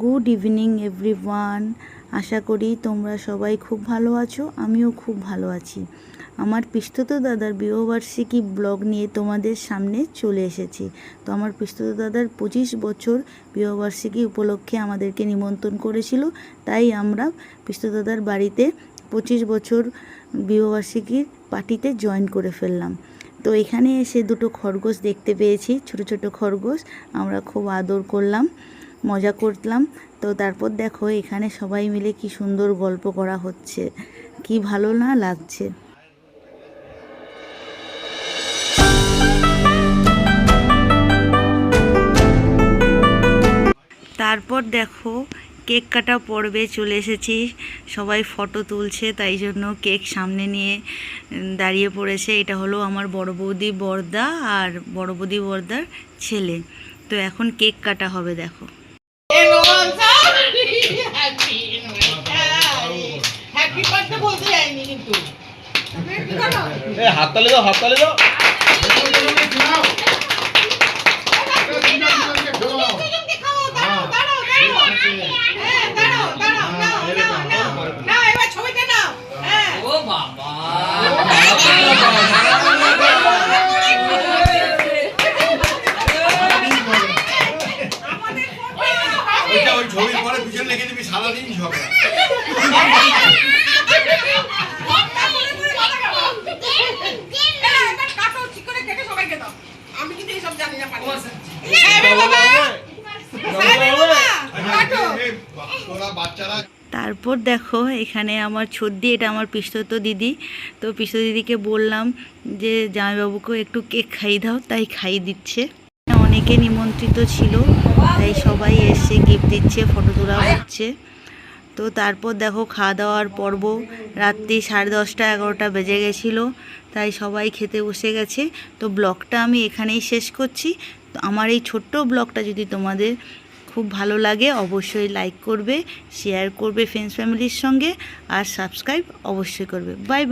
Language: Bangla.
Good evening everyone. আশা করি তোমরা সবাই খুব ভালো আছো, আমিও খুব ভালো আছি। আমার পিসতুতো দাদার বিবাহবার্ষিকী ব্লগ নিয়ে তোমাদের সামনে চলে এসেছি। তো আমার পিসতুতো দাদার 25 বছর বিবাহবার্ষিকী উপলক্ষে আমাদেরকে নিমন্ত্রণ করেছিল, তাই আমরা পিসতুতো দাদার বাড়িতে 25 বছর বিবাহবার্ষিকীর পার্টিতে জয়েন করে ফেললাম। তো এখানে এসে দুটো খরগোশ দেখতে পেয়েছি, ছোট ছোট খরগোশ। আমরা খুব আদর করলাম, মজা করলাম। তো তারপর দেখো এখানে সবাই মিলে কি সুন্দর গল্প করা হচ্ছে, কি ভালো না লাগছে। তারপর দেখো কেক কাটা পর্বে চলে এসেছি। সবাই ফটো তুলছে, তাই জন্য কেক সামনে নিয়ে দাঁড়িয়ে পড়েছে। এটা হলো আমার বড় বৌদি বর্দা আর বড় বৌদি বর্দার ছেলে। তো এখন কেক কাটা হবে, দেখো। হাততালি দাও, হাততালি দাও। ছবির পরে পিছনে লিখে দিবি সারাদিন ঝগড়া। তারপর দেখো এখানে আমার ছদ্দি, এটা আমার পিসতুতো দিদি। তো পিসতুতো দিদিকে বললাম যে জামাইবাবুকেও একটু কেক খাইয়ে দাও, তাই খাইয়ে দিচ্ছে। অনেকে নিমন্ত্রিত ছিল, তাই সবাই এসে গিফট দিচ্ছে, ফটো তোলা হচ্ছে। তো তারপর দেখো খাওয়া দাওয়ার পর্ব। রাত্রি 10:30 11টা বেজে গেছিলো, তাই সবাই খেতে বসে গেছে। তো ব্লগটা আমি এখানেই শেষ করছি। তো আমার এই ছোট্ট ব্লগটা যদি তোমাদের খুব ভালো লাগে অবশ্যই লাইক করবে, শেয়ার করবে ফ্রেন্ডস ফ্যামিলির সঙ্গে, আর সাবস্ক্রাইব অবশ্যই করবে। Bye bye.